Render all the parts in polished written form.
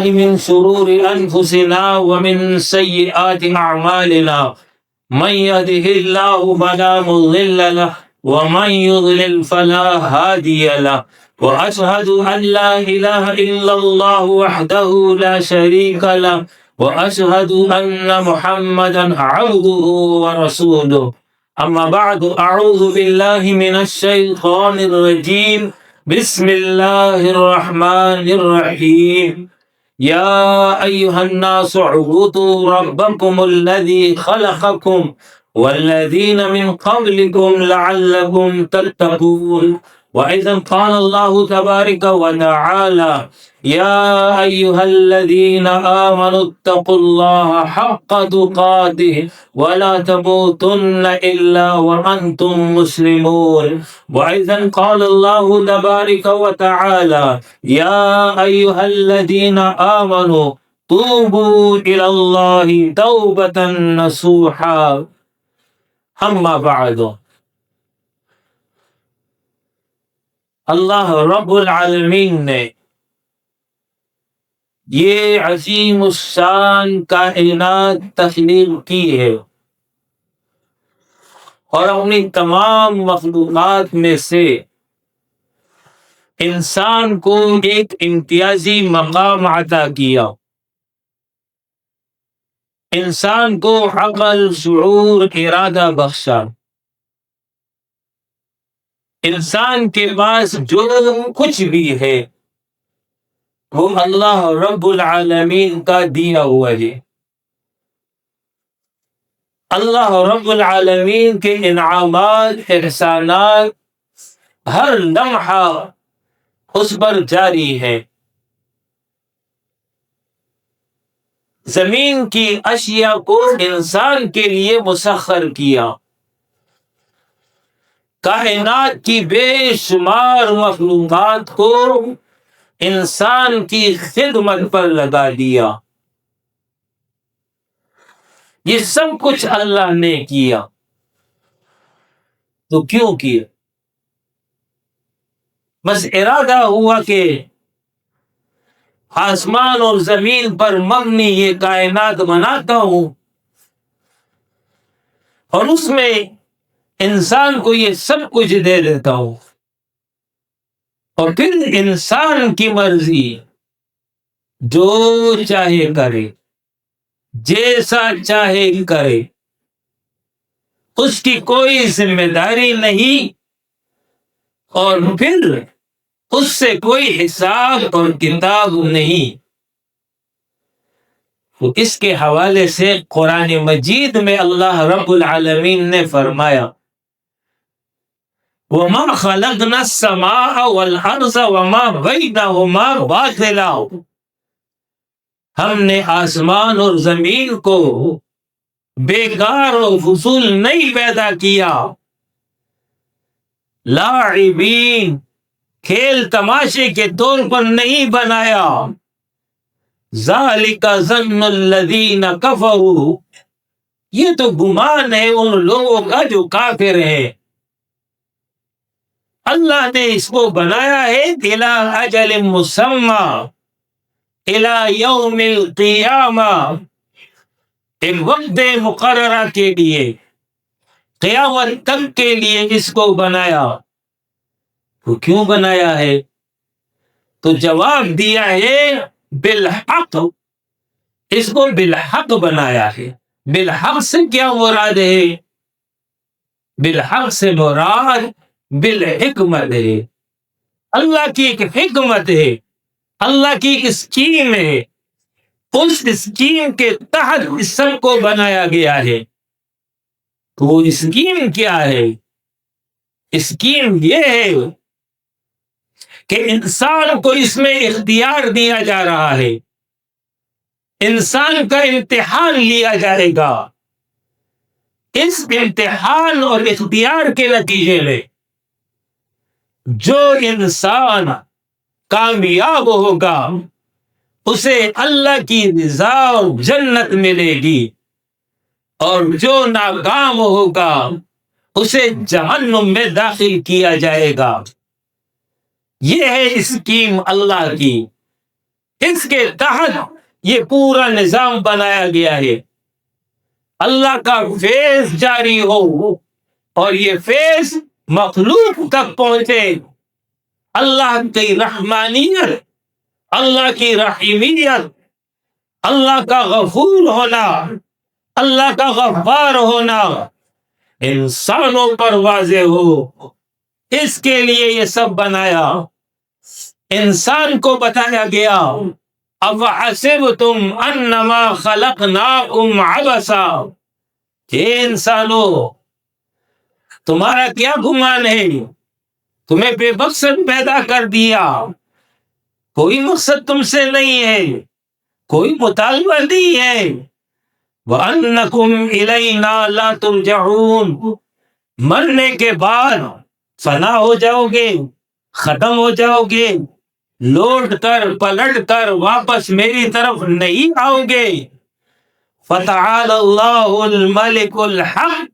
من شرور أنفسنا ومن سيئات أعمالنا من يهده الله فلا مضل له ومن يضلل فلا هادي له وأشهد أن لا إله إلا الله وحده لا شريك له وأشهد أن محمدا عبده ورسوله أما بعد أعوذ بالله من الشيطان الرجيم بسم الله الرحمن الرحيم يا أيها الناس اعبدوا ربكم الذي خلقكم والذين من قبلكم لعلكم تتقون وإذا قال الله تبارك وتعالى يا أيها الذين آمنوا اتقوا الله حق تقاته ولا تموتن إلا وأنتم مسلمون وإذا قال الله تبارك وتعالى يا أيها الذين آمنوا توبوا إلى الله توبة نصوحا أما بعد اللہ رب العالمین نے یہ عظیم الشان کائنات تخلیق کی ہے اور اپنی تمام مخلوقات میں سے انسان کو ایک امتیازی مقام عطا کیا، انسان کو عقل، شعور، ارادہ بخشا، انسان کے پاس جو کچھ بھی ہے وہ اللہ رب العالمین کا دیا ہوا ہے۔ اللہ رب العالمین کے انعامات، احسانات ہر لمحہ اس پر جاری ہے۔ زمین کی اشیاء کو انسان کے لیے مسخر کیا، کائنات کی بے شمار مخلوقات کو انسان کی خدمت پر لگا دیا۔ یہ سب کچھ اللہ نے کیا، تو کیوں کیا؟ بس ارادہ ہوا کہ آسمان اور زمین پر مبنی یہ کائنات بناتا ہوں اور اس میں انسان کو یہ سب کچھ دے دیتا ہوں، اور پھر انسان کی مرضی جو چاہے کرے، جیسا چاہے کرے، اس کی کوئی ذمہ داری نہیں، اور پھر اس سے کوئی حساب اور کتاب نہیں۔ تو اس کے حوالے سے قرآن مجید میں اللہ رب العالمین نے فرمایا وَمَا خَلَقْنَا السَّمَاءَ وَالْأَرْضَ وَمَا بَيْنَهُمَا بَاطِلًا، ہم نے آسمان اور زمین کو بیکار و فضول نہیں پیدا کیا، لاعبین، کھیل تماشے کے طور پر نہیں بنایا، ذَلِكَ ظَنُّ الَّذِينَ كَفَرُوا، یہ تو گمان ہے ان لوگوں کا جو کافر ہیں۔ اللہ نے اس کو بنایا ہے اِلَىٰ أَجَلٍ مُّسَمًّى، اِلَىٰ يَوْمِ الْقِيَامَةِ، ایک وقت مقررہ کے لیے، قیامت تک کے لیے اس کو بنایا۔ تو کیوں بنایا ہے؟ تو جواب دیا ہے بالحق، اس کو بالحق بنایا ہے۔ بالحق سے کیا مراد ہے؟ بالحق سے مراد بالحکمت ہے، اللہ کی ایک حکمت ہے، اللہ کی ایک اسکیم ہے، اس اسکیم کے تحت اس سب کو بنایا گیا ہے۔ تو وہ اسکیم کیا ہے؟ اسکیم یہ ہے کہ انسان کو اس میں اختیار دیا جا رہا ہے، انسان کا امتحان لیا جائے گا، اس امتحان اور اختیار کے نتیجے میں جو انسان کامیاب ہوگا اسے اللہ کی رضا اور جنت ملے گی، اور جو ناکام ہوگا اسے جہنم میں داخل کیا جائے گا۔ یہ ہے اسکیم اللہ کی۔ اس کے تحت یہ پورا نظام بنایا گیا ہے۔ اللہ کا فیض جاری ہو اور یہ فیض مخلوق تک پہنچے، اللہ کی رحمانیت، اللہ کی رحیمیت، اللہ کا غفور ہونا، اللہ کا غفار ہونا انسانوں پر واضح ہو۔ اس کے لیے یہ سب بنایا، انسان کو بتایا گیا۔ أَفَحَسِبْتُمْ أَنَّمَا خَلَقْنَاكُمْ عَبَثًا، کہ انسانوں تمہارا کیا گمان ہے، تمہیں بے مقصد پیدا کر دیا، کوئی مقصد تم سے نہیں ہے، کوئی مطالبہ نہیں ہے۔ وَأَنَّكُمْ إِلَيْنَا لَا تُرْجَعُونَ، مرنے کے بعد فنا ہو جاؤ گے، ختم ہو جاؤ گے، لوٹ کر پلٹ کر واپس میری طرف نہیں آؤ گے۔ فَتَعَالَى اللَّهُ الْمَلِكُ الْحَقُّ،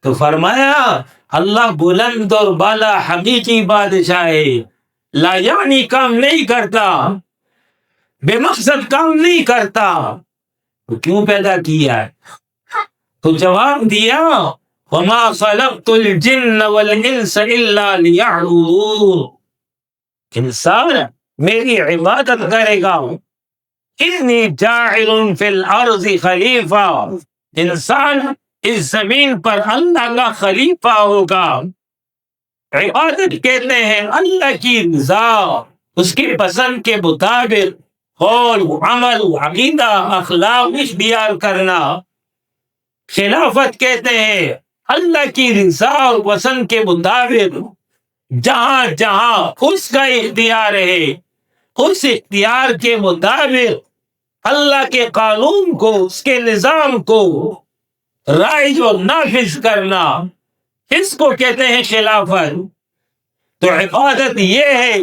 تو فرمایا اللہ بلند اور بالا حقیقی بادشاہ ہے، لا یعنی کام نہیں کرتا، بے مقصد کام نہیں کرتا، تو کیوں پیدا کیا ہے؟ تو جواب دیا وَمَا خَلَقْتُ الْجِنَّ وَالْإِنسَ إِلَّا لِيَعْبُدُونِ، انسان میری عبادت کرے گا، انی جاعل فی الارض خلیفہ، انسان اس زمین پر اللہ کا خلیفہ ہوگا۔ عبادت کہتے ہیں اللہ کی رضا، اس کی پسند کے مطابق قول، عمل، عقیدہ، اخلاق اختیار کرنا۔ خلافت کہتے ہیں اللہ کی رضا اور پسند کے مطابق جہاں جہاں اس کا اختیار ہے، اس اختیار کے مطابق اللہ کے قانون کو، اس کے نظام کو رائج اور نافذ کرنا، اس کو کہتے ہیں خلافت۔ تو عبادت یہ ہے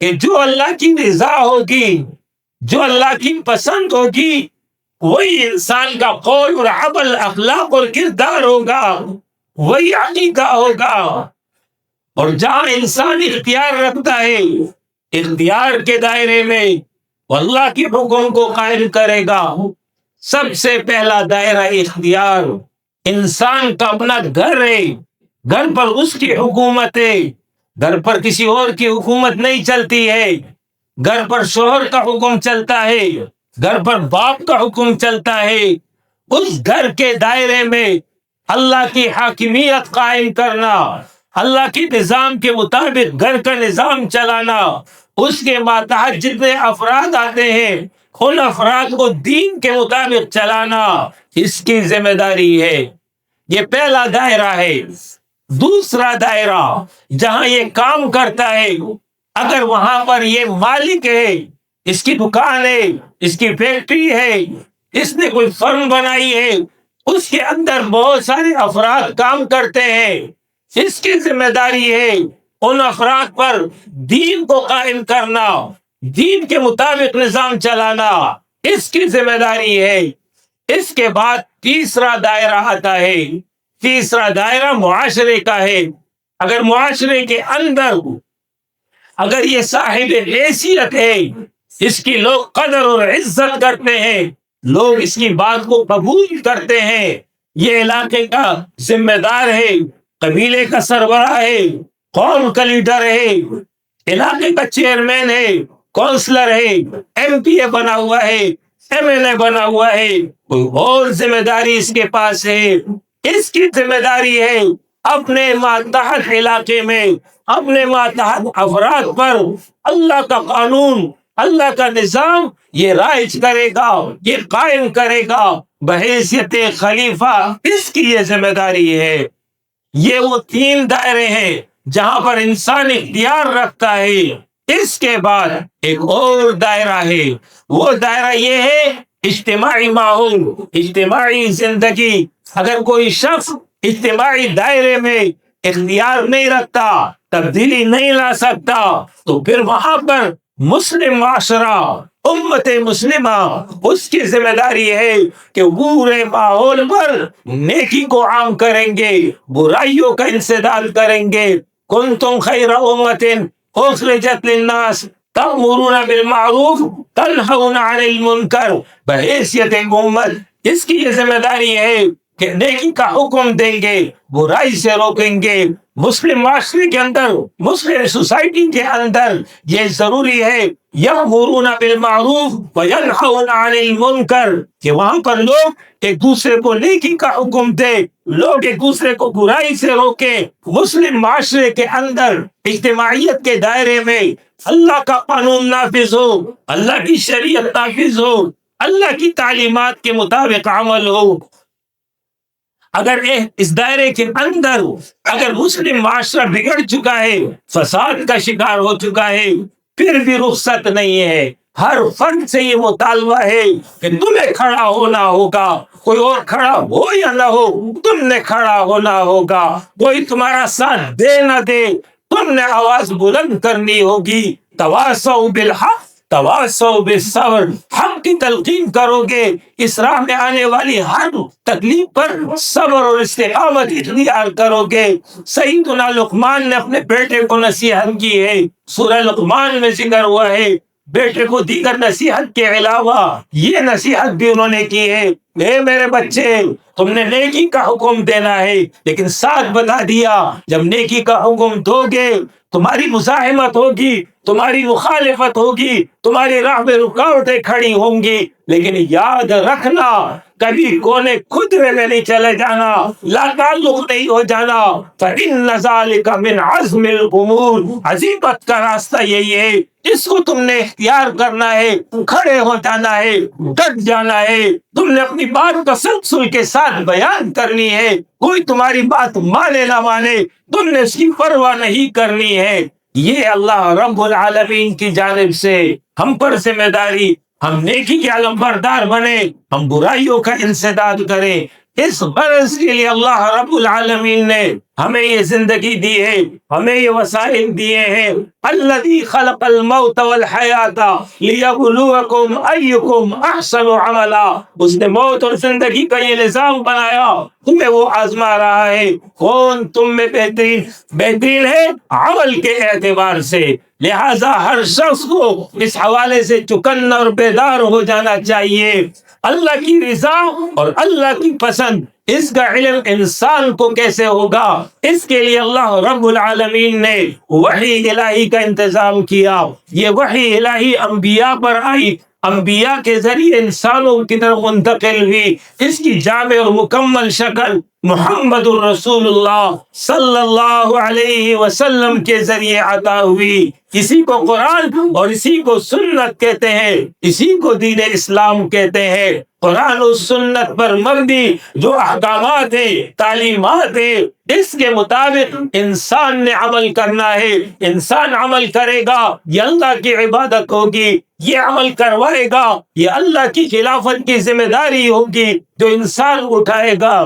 کہ جو اللہ کی رضا ہوگی، جو اللہ کی پسند ہوگی، وہی انسان کا قول اور عمل، اخلاق اور کردار ہوگا، وہی عقیدہ ہوگا۔ اور جہاں انسان اختیار رکھتا ہے، اختیار کے دائرے میں وہ اللہ کے حکم کو قائم کرے گا۔ سب سے پہلا دائرہ اختیار انسان کا اپنا گھر ہے، گھر پر اس کی حکومت ہے، گھر پر کسی اور کی حکومت نہیں چلتی ہے، گھر پر شوہر کا حکم چلتا ہے، گھر پر باپ کا حکم چلتا ہے۔ اس گھر کے دائرے میں اللہ کی حاکمیت قائم کرنا، اللہ کے نظام کے مطابق گھر کا نظام چلانا، اس کے ماتحت جتنے افراد آتے ہیں ان افراد کو دین کے مطابق چلانا اس کی ذمہ داری ہے۔ یہ پہلا دائرہ ہے۔ دوسرا دائرہ جہاں یہ کام کرتا ہے، اگر وہاں پر یہ مالک ہے، اس کی دکان ہے، اس کی فیکٹری ہے، اس نے کوئی فرم بنائی ہے، اس کے اندر بہت سارے افراد کام کرتے ہیں، اس کی ذمہ داری ہے ان افراد پر دین کو قائم کرنا، دین کے مطابق نظام چلانا، اس کی ذمہ داری ہے۔ اس کے بعد تیسرا دائرہ آتا ہے۔ تیسرا دائرہ معاشرے کا ہے۔ اگر معاشرے کے اندر اگر یہ صاحب حیثیت ہے، اس کی لوگ قدر اور عزت کرتے ہیں، لوگ اس کی بات کو قبول کرتے ہیں، یہ علاقے کا ذمہ دار ہے، قبیلے کا سربراہ ہے، قوم کا لیڈر ہے، علاقے کا چیئرمین ہے، کونسلر ہے، ایم پی اے بنا ہوا ہے، ایم ایل اے بنا ہوا ہے، کوئی اور ذمہ داری اس کے پاس ہے۔ اس کی ذمہ داری ہے اپنے ماتحت علاقے میں، اپنے ماتحت افراد پر اللہ کا قانون، اللہ کا نظام یہ رائج کرے گا، یہ قائم کرے گا بحیثیت خلیفہ۔ اس کی یہ ذمہ داری ہے۔ یہ وہ تین دائرے ہیں جہاں پر انسان اختیار رکھتا ہے۔ اس کے بعد ایک اور دائرہ ہے، وہ دائرہ یہ ہے اجتماعی ماحول، اجتماعی زندگی۔ اگر کوئی شخص اجتماعی دائرے میں اختیار نہیں رکھتا، تبدیلی نہیں لا سکتا، تو پھر وہاں پر مسلم معاشرہ، امت مسلمہ، اس کی ذمہ داری ہے کہ پورے ماحول پر نیکی کو عام کریں گے، برائیوں کا انسداد کریں گے۔ کنتم خیر امت اخرجت للناس تأمرون بالمعروف تنہون عن المنکر، بحیثیت امت اس کی یہ ذمہ داری ہے کہ نیکی کا حکم دیں گے، برائی سے روکیں گے۔ مسلم معاشرے کے اندر، مسلم سوسائٹی کے اندر یہ ضروری ہے، یأمرون بالمعروف وینہون عن المنکر، کہ وہاں پر لوگ ایک دوسرے کو نیکی کا حکم دے، لوگ ایک دوسرے کو برائی سے روکے۔ مسلم معاشرے کے اندر اجتماعیت کے دائرے میں اللہ کا قانون نافذ ہو، اللہ کی شریعت نافذ ہو، اللہ کی تعلیمات کے مطابق عمل ہو۔ اگر اس دائرے کے اندر اگر مسلم معاشرہ بگڑ چکا ہے، فساد کا شکار ہو چکا ہے، پھر بھی رخصت نہیں ہے۔ ہر فرد سے یہ مطالبہ ہے کہ تمہیں کھڑا ہونا ہوگا، کوئی اور کھڑا ہو یا نہ ہو، تم نے کھڑا ہونا ہوگا۔ کوئی تمہارا ساتھ دے نہ دے، تم نے آواز بلند کرنی ہوگی۔ تواصوا بالحق تواصوا بالصبر، حق کی تلقین کرو گے، اس راہ میں آنے والی ہر تکلیف پر صبر اور استقامت اختیار کرو گے۔ سیدنا لقمان نے اپنے بیٹے کو نصیحت کی ہے، سورہ لقمان میں ذکر ہوا ہے۔ بیٹے کو دیگر نصیحت کے علاوہ یہ نصیحت بھی انہوں نے کی ہے، اے میرے بچے، تم نے نیکی کا حکم دینا ہے، لیکن ساتھ بتا دیا جب نیکی کا حکم دو گے تمہاری مزاحمت ہوگی، تمہاری مخالفت ہوگی، تمہاری راہ میں رکاوٹیں کھڑی ہوں گی، لیکن یاد رکھنا کبھی کونے خدرے میں نہیں چلے جانا، لا تعلق نہیں ہو جانا۔ فَإِنَّ ذَلِكَ مِنْ عَزْمِ الْأُمُورِ، عزیمت کا راستہ یہی ہے، اس کو تم نے اختیار کرنا ہے، کھڑے ہو جانا ہے، ڈٹ جانا ہے، تم نے اپنی بات تسلسل کے ساتھ بیان کرنی ہے، کوئی تمہاری بات مانے نہ مانے، تم نے اس کی پرواہ نہیں کرنی ہے۔ یہ اللہ رب العالمین کی جانب سے ہم پر ذمہ داری، ہم نیکی کے علمبردار بنے، ہم برائیوں کا انسداد کریں۔ اس غرض کے لیے اللہ رب العالمین نے ہمیں یہ زندگی دی ہے، ہمیں یہ وسائل دیے ہیں۔ الذی خلق الموت والحیات لیبلوکم ایکم احسن عملا، اس نے موت اور زندگی کا یہ نظام بنایا، تمہیں وہ آزما رہا ہے کون تم میں بہترین ہے عمل کے اعتبار سے۔ لہذا ہر شخص کو اس حوالے سے چکنا اور بیدار ہو جانا چاہیے۔ اللہ کی رضا اور اللہ کی پسند، اس کا علم انسان کو کیسے ہوگا؟ اس کے لیے اللہ رب العالمین نے وحی الہی کا انتظام کیا۔ یہ وحی الہی انبیاء پر آئی، انبیاء کے ذریعے انسانوں کی طرف منتقل ہوئی۔ اس کی جامع اور مکمل شکل محمد الرسول اللہ صلی اللہ علیہ وسلم کے ذریعے عطا ہوئی۔ اسی کو قرآن اور اسی کو سنت کہتے ہیں، اسی کو دین اسلام کہتے ہیں۔ قرآن و سنت پر مبنی جو احکامات ہیں، تعلیمات ہیں، اس کے مطابق انسان نے عمل کرنا ہے۔ انسان عمل کرے گا، یہ اللہ کی عبادت ہوگی، یہ عمل کروائے گا، یہ اللہ کی خلافت کی ذمہ داری ہوگی جو انسان اٹھائے گا۔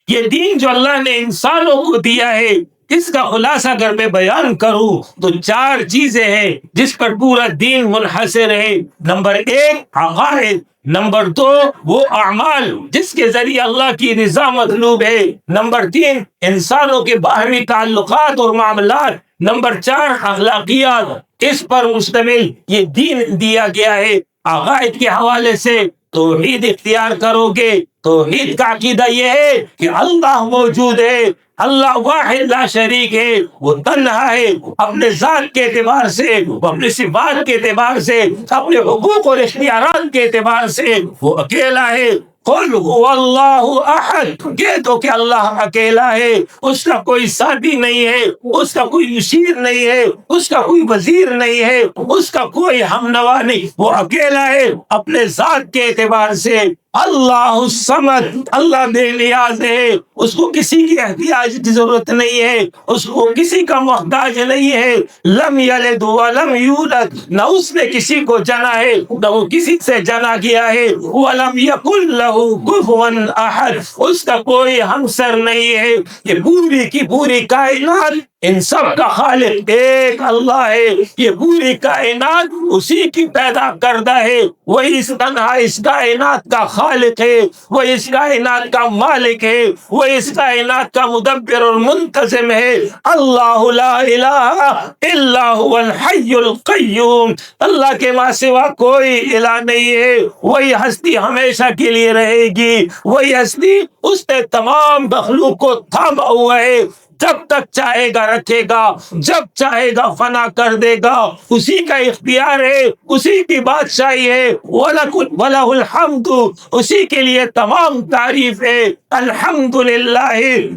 یہ دین جو اللہ نے انسانوں کو دیا ہے، اس کا خلاصہ اگر میں بیان کروں تو 4 چیزیں ہیں جس پر پورا دین منحصر ہے۔ نمبر 1 عقائد، نمبر 2 وہ اعمال جس کے ذریعے اللہ کی رضا مطلوب ہے، نمبر 3 انسانوں کے باہمی تعلقات اور معاملات، نمبر 4 اخلاقیات۔ اس پر مشتمل یہ دین دیا گیا ہے۔ عقائد کے حوالے سے توحید اختیار کرو گے، توحید کا عقیدہ یہ ہے کہ اللہ موجود ہے، اللہ واحد لا شریک ہے، وہ تنہا ہے، اپنے ذات کے اعتبار سے، وہ اپنے صفات کے اعتبار سے، اپنے حقوق اور اختیارات کے اعتبار سے وہ اکیلا ہے۔ قل هو اللہ احد، کہہ دو کہ اللہ اکیلا ہے، اس کا کوئی ساتھی نہیں ہے، اس کا کوئی مشیر نہیں ہے، اس کا کوئی وزیر نہیں ہے، اس کا کوئی ہمنوا نہیں، وہ اکیلا ہے اپنے ذات کے اعتبار سے۔ اللہ الصمد، اللہ بے نیاز ہے، اس کو کسی کی احتیاج کی ضرورت نہیں ہے، اس کو کسی کا محتاج نہیں ہے۔ لم یلد ولم یولد، نہ اس نے کسی کو جنا ہے نہ وہ کسی سے جنا گیا ہے۔ ولم یکن لہ کفوا احد، اس کا کوئی ہمسر نہیں ہے۔ یہ پوری کی پوری کائنات ان سب کا خالق ایک اللہ ہے، یہ پوری کائنات اسی کی پیدا کردہ ہے، وہی اس تنہا اس کائنات کا خالق ہے، وہی اس کائنات کا مالک ہے، وہی اس کائنات کا مدبر اور منتظم ہے۔ اللہ لا الہ الا هو الحی القیوم، اللہ کے ماں سوا کوئی الہ نہیں ہے، وہی ہستی ہمیشہ کے لیے رہے گی، وہی ہستی اس نے تمام مخلوق کو تھاما ہوا ہے، جب تک چاہے گا رکھے گا، جب چاہے گا فنا کر دے گا، اسی کا اختیار ہے، اسی کی بادشاہی ہے۔ وَلَهُ الْحَمْدُ، اسی کے لیے تمام تعریف ہے۔ الحمدللہ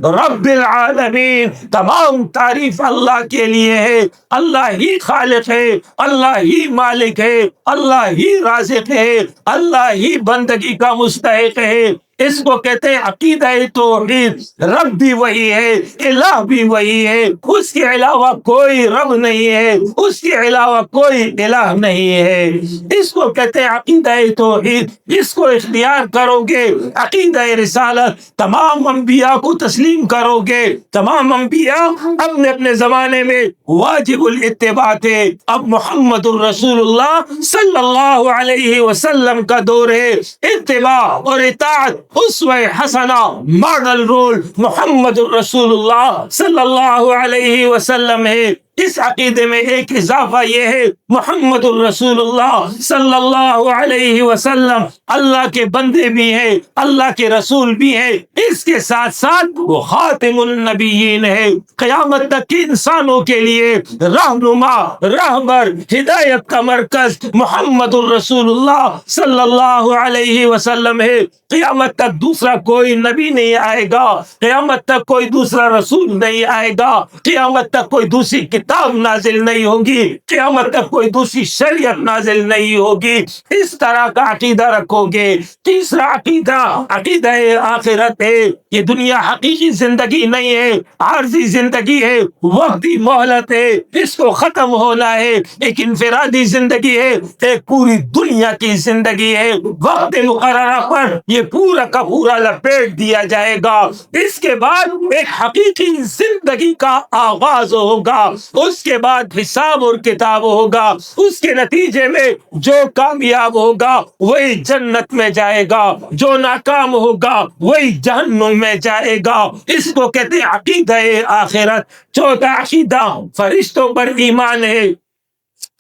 رب العالمین، تمام تعریف اللہ کے لیے ہے۔ اللہ ہی خالق ہے، اللہ ہی مالک ہے، اللہ ہی رازق ہے، اللہ ہی بندگی کا مستحق ہے۔ اس کو کہتے ہیں عقیدہ توحید، رب بھی وہی ہے، الہ بھی وہی ہے، اس کے علاوہ کوئی رب نہیں ہے، اس کے علاوہ کوئی الہ نہیں ہے۔ اس کو کہتے ہیں عقیدہ توحید۔ اس کو اختیار کرو گے، عقیدہ رسالت، تمام انبیاء کو تسلیم کرو گے۔ تمام انبیاء اپنے اپنے زمانے میں واجب الاتباع تھے، اب محمد الرسول اللہ صلی اللہ علیہ وسلم کا دور ہے۔ اتباع اور اطاعت، اسوہ حسنہ، ماڈل رول محمد الرسول اللہ صلی اللہ علیہ وسلم ہے۔ اس عقیدے میں ایک اضافہ یہ ہے، محمد الرسول اللہ صلی اللہ علیہ وسلم اللہ کے بندے بھی ہیں، اللہ کے رسول بھی ہیں، اس کے ساتھ ساتھ وہ خاتم النبیین ہے، قیامت تک کے انسانوں کے لیے رہنما، رہبر، ہدایت کا مرکز محمد الرسول اللہ صلی اللہ علیہ وسلم ہے۔ قیامت تک دوسرا کوئی نبی نہیں آئے گا، قیامت تک کوئی دوسرا رسول نہیں آئے گا، قیامت تک کوئی دوسری کتاب نازل نہیں ہوگی، قیامت تک کوئی دوسری شریعت نازل نہیں ہوگی۔ اس طرح کا عقیدہ رکھو گے۔ تیسرا عقیدہ، عقیدہ آخرت ہے۔ یہ دنیا حقیقی زندگی نہیں ہے، عارضی زندگی ہے، وقتی مہلت ہے، اس کو ختم ہونا ہے۔ ایک انفرادی زندگی ہے، ایک پوری دنیا کی زندگی ہے۔ وقت مقررہ پر یہ پورا کا پورا لپیٹ دیا جائے گا۔ اس کے بعد ایک حقیقی زندگی کا آغاز ہوگا، اس کے بعد حساب اور کتاب ہوگا۔ اس کے نتیجے میں جو کامیاب ہوگا وہی جنت میں جائے گا، جو ناکام ہوگا وہی جہنم میں جائے گا۔ اس کو کہتے ہیں عقیدہ آخرت۔ چوتھا عقیدہ فرشتوں پر ایمان ہے۔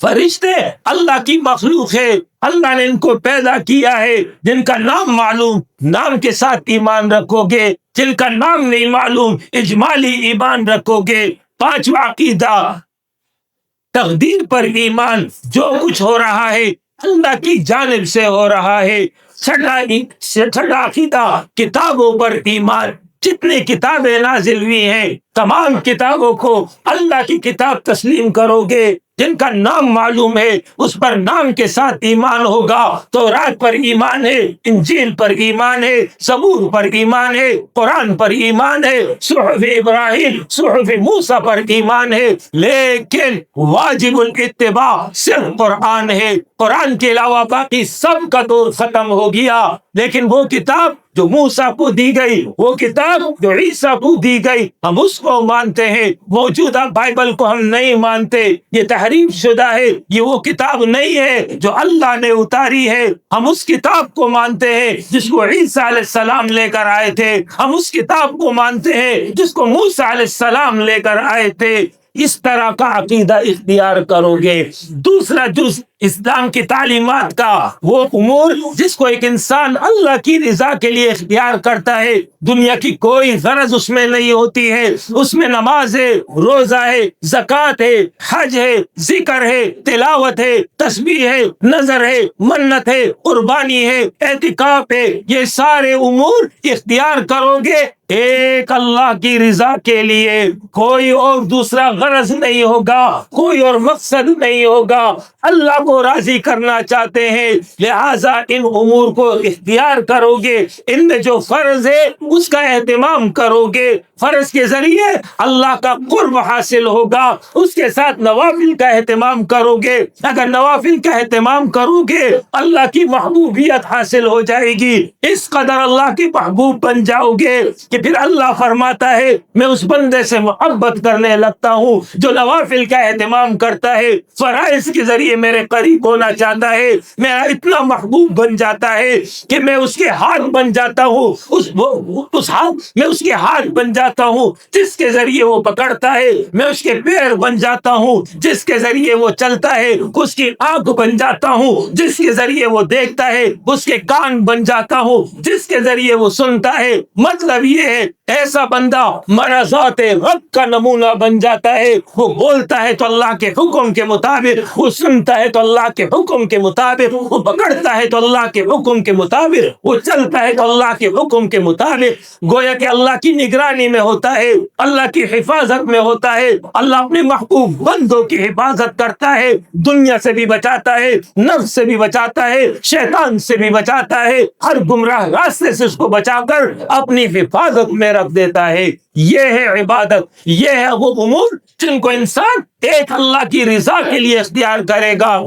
فرشتے اللہ کی مخلوق ہے، اللہ نے ان کو پیدا کیا ہے، جن کا نام معلوم نام کے ساتھ ایمان رکھو گے، جن کا نام نہیں معلوم اجمالی ایمان رکھو گے۔ پانچواں عقیدہ تقدیر پر ایمان، جو کچھ ہو رہا ہے اللہ کی جانب سے ہو رہا ہے۔ چھٹا عقیدہ کتابوں پر ایمان، جتنی کتابیں نازل ہوئی ہیں تمام کتابوں کو اللہ کی کتاب تسلیم کرو گے، جن کا نام معلوم ہے اس پر نام کے ساتھ ایمان ہوگا۔ تورات پر ایمان ہے، انجیل پر ایمان ہے، زبور پر ایمان ہے، قرآن پر ایمان ہے، صحف ابراہیم، صحف موسیٰ پر ایمان ہے۔ لیکن واجب الاتباع صرف قرآن ہے۔ قرآن کے علاوہ باقی سب کا دور ختم ہو گیا، لیکن وہ کتاب جو موسیٰ کو دی گئی، وہ کتاب جو عیسیٰ کو دی گئی، ہم اس کو مانتے ہیں۔ موجودہ بائبل کو ہم نہیں مانتے، یہ تحریف شدہ ہے، یہ وہ کتاب نہیں ہے جو اللہ نے اتاری ہے۔ ہم اس کتاب کو مانتے ہیں جس کو عیسیٰ علیہ السلام لے کر آئے تھے، ہم اس کتاب کو مانتے ہیں جس کو موسیٰ علیہ السلام لے کر آئے تھے۔ اس طرح کا عقیدہ اختیار کرو گے۔ دوسرا جز اسلام کی تعلیمات کا، وہ امور جس کو ایک انسان اللہ کی رضا کے لیے اختیار کرتا ہے، دنیا کی کوئی غرض اس میں نہیں ہوتی ہے۔ اس میں نماز ہے، روزہ ہے، زکوٰۃ ہے، حج ہے، ذکر ہے، تلاوت ہے، تسبیح ہے، نذر ہے، منت ہے، قربانی ہے، اعتکاف ہے، یہ سارے امور اختیار کرو گے ایک اللہ کی رضا کے لیے۔ کوئی اور دوسرا غرض نہیں ہوگا، کوئی اور مقصد نہیں ہوگا، اللہ کو راضی کرنا چاہتے ہیں، لہٰذا ان امور کو اختیار کرو گے، ان میں جو فرض ہے اس کا اہتمام کرو گے، فرض کے ذریعے اللہ کا قرب حاصل ہوگا، اس کے ساتھ نوافل کا اہتمام کرو گے، اگر نوافل کا اہتمام کرو گے اللہ کی محبوبیت حاصل ہو جائے گی، اس قدر اللہ کے محبوب بن جاؤ گے کہ پھر اللہ فرماتا ہے میں اس بندے سے محبت کرنے لگتا ہوں جو نوافل کا اہتمام کرتا ہے، فرائض کے ذریعے میرے قریب ہونا چاہتا ہے، میرا اتنا محبوب بن جاتا ہے کہ میں اس کے ہاتھ بن جاتا ہوں، میں اس کے ہاتھ بن جاتا ہوں جس کے ذریعے وہ پکڑتا ہے، میں اس کے پیر بن جاتا ہوں جس کے ذریعے وہ چلتا ہے، اس کی آنکھ بن جاتا ہوں جس کے ذریعے وہ دیکھتا ہے، اس کے کان بن جاتا ہوں جس کے ذریعے وہ سنتا ہے۔ مطلب یہ ہے ایسا بندہ مرضات رب کا نمونہ بن جاتا ہے، وہ بولتا ہے تو اللہ کے حکم کے مطابق، وہ سنتا ہے تو اللہ کے حکم کے مطابق، وہ پکڑتا ہے تو اللہ کے حکم کے مطابق، وہ چلتا ہے تو اللہ کے حکم کے مطابق، گویا کہ اللہ کی نگرانی میں ہوتا ہے، اللہ کی حفاظت میں ہوتا ہے، اللہ اپنے محبوب بندوں کی حفاظت کرتا ہے، دنیا سے بھی بچاتا ہے، نفس سے بھی بچاتا ہے، شیطان سے بھی بچاتا ہے، ہر گمراہ راستے سے اس کو بچا کر اپنی حفاظت میں رکھ دیتا ہے۔ یہ ہے عبادت، یہ ہے وہ امور جن کو انسان ایک اللہ کی رضا کے لیے اختیار کرے گا۔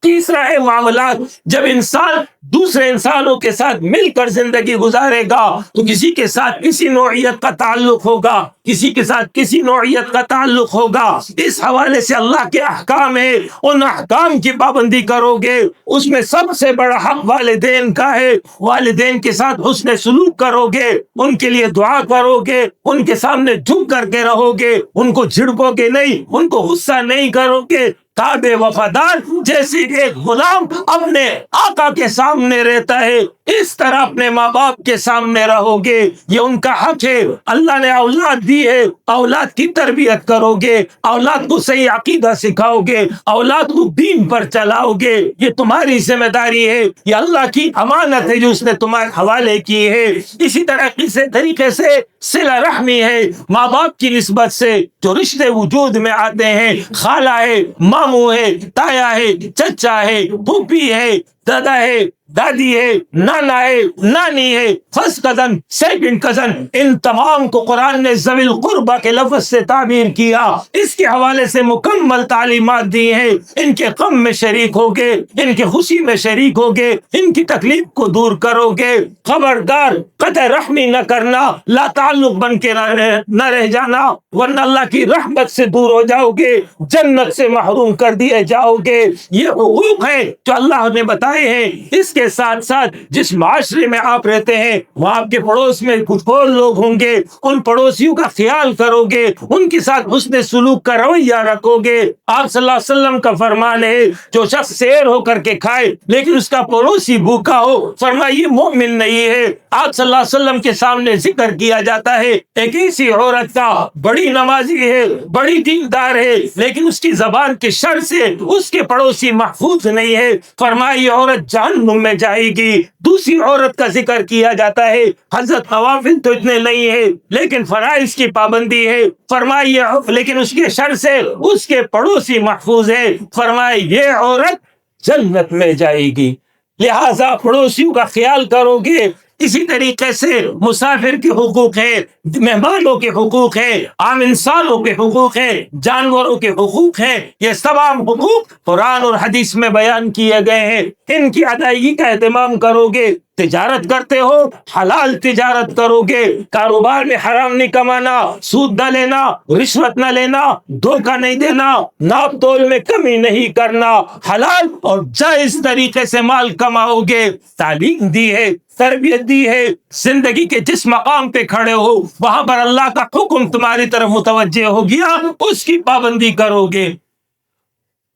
تیسرا ہے معاملات، جب انسان دوسرے انسانوں کے ساتھ مل کر زندگی گزارے گا تو کسی کے ساتھ کسی نوعیت کا تعلق ہوگا، کسی کے ساتھ کسی نوعیت کا تعلق ہوگا، اس حوالے سے اللہ کے احکام ہے، ان احکام کی پابندی کرو گے، اس میں سب سے بڑا حق والدین کا ہے، والدین کے ساتھ حسن سلوک کرو گے، ان کے لیے دعا کرو گے، ان کے سامنے جھک کر کے رہو گے، ان کو جھڑکو گے نہیں، ان کو غصہ نہیں کرو گے، تابع وفادار جیسے ایک غلام اپنے آقا کے سامنے رہتا ہے اس طرح اپنے ماں باپ کے سامنے رہو گے، یہ ان کا حق ہے۔ اللہ نے اولاد دی ہے، اولاد کی تربیت کرو گے، اولاد کو صحیح عقیدہ سکھاؤ گے، اولاد کو دین پر چلاؤ گے، یہ تمہاری ذمہ داری ہے، یہ اللہ کی امانت ہے جو اس نے تمہارے حوالے کی ہے۔ اسی طرح کسی طریقے سے صلہ رحمی ہے، ماں باپ کی نسبت سے جو رشتے وجود میں آتے ہیں، خالہ ہے، ماموں ہے، تایا ہے، چچا ہے، پھوپھی ہے، دادا ہے، دادی ہے، نانا ہے، نانی ہے، فرسٹ کزن، سیکنڈ کزن، ان تمام کو قرآن نے ذوی القربہ کے لفظ سے تعبیر کیا، اس کے حوالے سے مکمل تعلیمات دی ہیں، ان کے غم میں شریک ہوگے، ان کی خوشی میں شریک ہوگے، ان کی تکلیف کو دور کرو گے، خبردار قطع رحمی نہ کرنا، لا تعلق بن کے نہ رہ جانا، ورنہ اللہ کی رحمت سے دور ہو جاؤ گے، جنت سے محروم کر دیے جاؤ گے۔ یہ حقوق ہیں جو اللہ نے بتائے ہیں۔ اس کے ساتھ ساتھ جس معاشرے میں آپ رہتے ہیں وہاں آپ کے پڑوس میں کچھ اور لوگ ہوں گے، ان پڑوسیوں کا خیال کرو گے، ان کے ساتھ حسن سلوک کا رویہ رکھو گے۔ آپ صلی اللہ علیہ وسلم کا فرمان ہے جو شخص سیر ہو کر کے کھائے لیکن اس کا پڑوسی بھوکا ہو، فرمایا یہ مومن نہیں ہے۔ آپ صلی اللہ علیہ وسلم کے سامنے ذکر کیا جاتا ہے ایک ایسی عورت کا، بڑی نمازی ہے، بڑی دیندار ہے، لیکن اس کی زبان کے شر سے اس کے پڑوسی محفوظ نہیں ہے، فرمایا یہ عورت جہنم میں جائے گی۔ دوسری عورت کا ذکر کیا جاتا ہے، حضرت نوافل تو اتنے نہیں ہے لیکن فرائض کی پابندی ہے، فرمایا لیکن اس کے شر سے اس کے پڑوسی محفوظ ہے، فرمایا یہ عورت جنت میں جائے گی۔ لہذا پڑوسیوں کا خیال کرو گے۔ اسی طریقے سے مسافر کے حقوق ہیں، مہمانوں کے حقوق ہیں، عام انسانوں کے حقوق ہیں، جانوروں کے حقوق ہیں، یہ تمام حقوق قرآن اور حدیث میں بیان کیے گئے ہیں، ان کی ادائیگی کا اہتمام کرو گے۔ تجارت کرتے ہو حلال تجارت کرو گے، کاروبار میں حرام نہیں کمانا، سود نہ لینا، رشوت نہ لینا، دھوکہ نہیں دینا، ناپ تول میں کمی نہیں کرنا، حلال اور جائز طریقے سے مال کماؤ گے۔ تعلیم دی ہے، تربیت دی ہے، زندگی کے جس مقام پہ کھڑے ہو وہاں پر اللہ کا حکم تمہاری طرف متوجہ ہو گیا، اس کی پابندی کرو گے۔